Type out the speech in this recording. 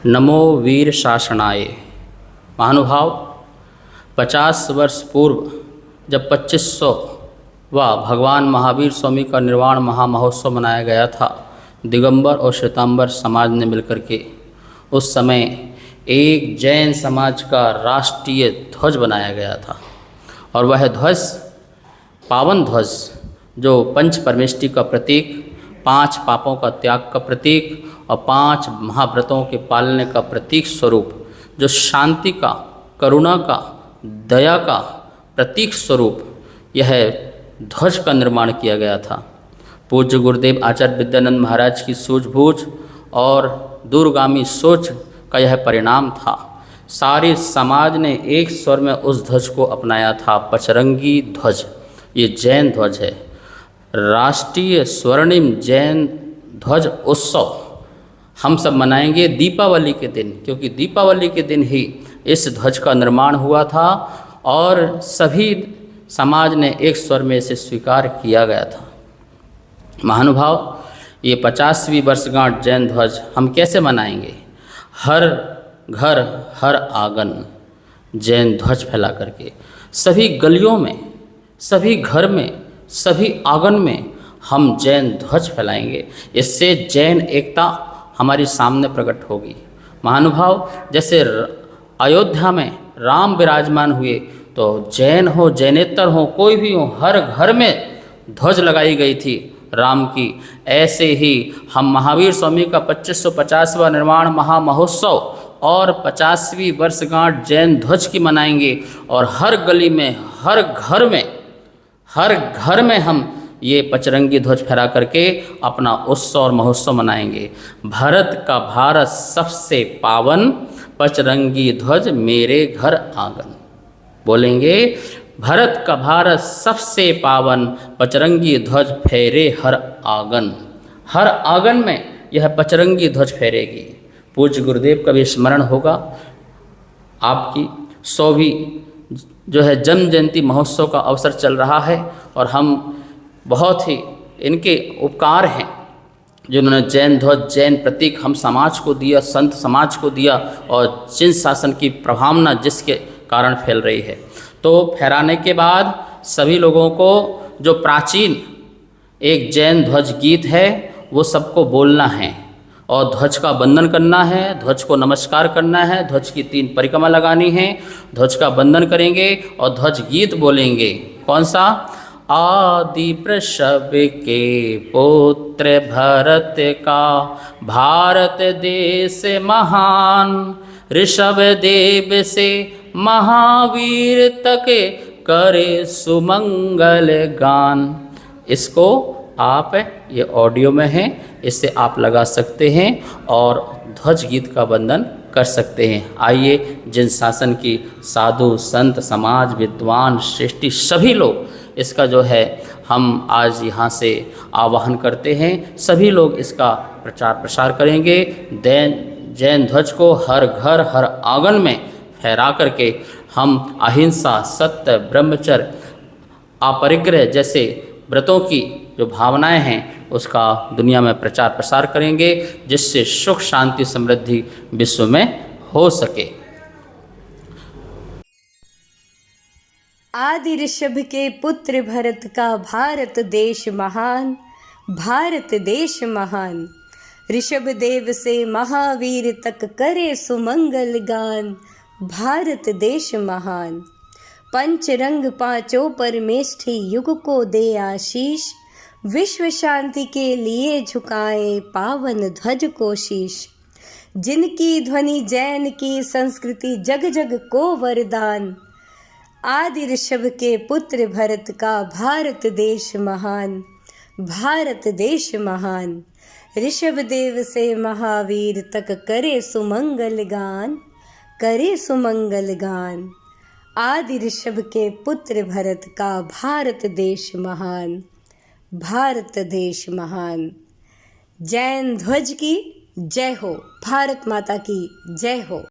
नमो वीर शासनाय। महानुभाव, 50 वर्ष पूर्व जब 2500वां भगवान महावीर स्वामी का निर्वाण महामहोत्सव मनाया गया था, दिगंबर और श्वेतांबर समाज ने मिलकर के, उस समय एक जैन समाज का राष्ट्रीय ध्वज बनाया गया था। और वह ध्वज, पावन ध्वज, जो पंच परमेष्टि का प्रतीक, 5 पापों का त्याग का प्रतीक और 5 महाव्रतों के पालने का प्रतीक स्वरूप, जो शांति का, करुणा का, दया का प्रतीक स्वरूप यह ध्वज का निर्माण किया गया था। पूज्य गुरुदेव आचार्य विद्यानंद महाराज की सूझबूझ और दूरगामी सोच का यह परिणाम था। सारे समाज ने एक स्वर में उस ध्वज को अपनाया था, पचरंगी ध्वज। ये जैन ध्वज है, राष्ट्रीय स्वर्णिम जैन ध्वज उत्सव हम सब मनाएंगे दीपावली के दिन, क्योंकि दीपावली के दिन ही इस ध्वज का निर्माण हुआ था और सभी समाज ने एक स्वर में इसे स्वीकार किया गया था। महानुभाव, ये 50वीं वर्षगांठ जैन ध्वज हम कैसे मनाएंगे? हर घर, हर आंगन जैन ध्वज फैला करके, सभी गलियों में, सभी घर में, सभी आंगन में हम जैन ध्वज फैलाएंगे। इससे जैन एकता हमारी सामने प्रकट होगी। महानुभाव, जैसे अयोध्या में राम विराजमान हुए, तो जैन हो, जैनेतर हो, कोई भी हो, हर घर में ध्वज लगाई गई थी राम की। ऐसे ही हम महावीर स्वामी का 2550वां निर्वाण महामहोत्सव और 50वीं वर्षगांठ जैन ध्वज की मनाएंगे और हर गली में, हर घर में हम ये पचरंगी ध्वज फहरा करके अपना उत्सव और महोत्सव मनाएंगे। भारत का भारत सबसे पावन, पचरंगी ध्वज मेरे घर आंगन। बोलेंगे, भारत का भारत सबसे पावन, पचरंगी ध्वज फहरे हर आंगन। हर आंगन में यह पचरंगी ध्वज फहरेगी। पूज्य गुरुदेव का भी स्मरण होगा। आपकी 100वीं जो है जन्म जयंती महोत्सव का अवसर चल रहा है और हम बहुत ही इनके उपकार हैं जिन्होंने जैन ध्वज, जैन प्रतीक हम समाज को दिया, संत समाज को दिया, और जिन शासन की प्रभावना जिसके कारण फैल रही है। तो फहराने के बाद सभी लोगों को जो प्राचीन एक जैन ध्वज गीत है वो सबको बोलना है और ध्वज का वंदन करना है, ध्वज को नमस्कार करना है, ध्वज की 3 परिक्रमा लगानी है, ध्वज का वंदन करेंगे और ध्वज गीत बोलेंगे। कौन सा? आदि वृषभ के पुत्र भरत का, भारत देश महान, ऋषभ देव से महावीर तक करे सुमंगल गान। इसको आप, ये ऑडियो में है, इससे आप लगा सकते हैं और ध्वज गीत का वंदन कर सकते हैं। आइए, जिन शासन की साधु संत समाज विद्वान श्रेष्ठी सभी लोग इसका जो है हम आज यहाँ से आवाहन करते हैं। सभी लोग इसका प्रचार प्रसार करेंगे। जैन ध्वज को हर घर, हर आंगन में फहरा करके हम अहिंसा, सत्य, ब्रह्मचर्य, अपरिग्रह जैसे व्रतों की जो भावनाएं हैं उसका दुनिया में प्रचार प्रसार करेंगे, जिससे सुख, शांति, समृद्धि विश्व में हो सके। आदि ऋषभ के पुत्र भरत का, भारत देश महान, भारत देश महान, ऋषभ देव से महावीर तक करे सुमंगल गान, भारत देश महान। पंचरंग पांचों परमेष्ठी युग को दे आशीष, विश्व शांति के लिए झुकाए पावन ध्वज को शीश। जिनकी ध्वनि जैन की संस्कृति जग जग को वरदान, आदि ऋषभ के पुत्र भरत का, भारत देश महान, भारत देश महान। ऋषभ देव से महावीर तक करे सुमंगल गान, करे सुमंगल गान। आदि ऋषभ के पुत्र भरत का, भारत देश महान, भारत देश महान। जैन ध्वज की जय हो, भारत माता की जय हो।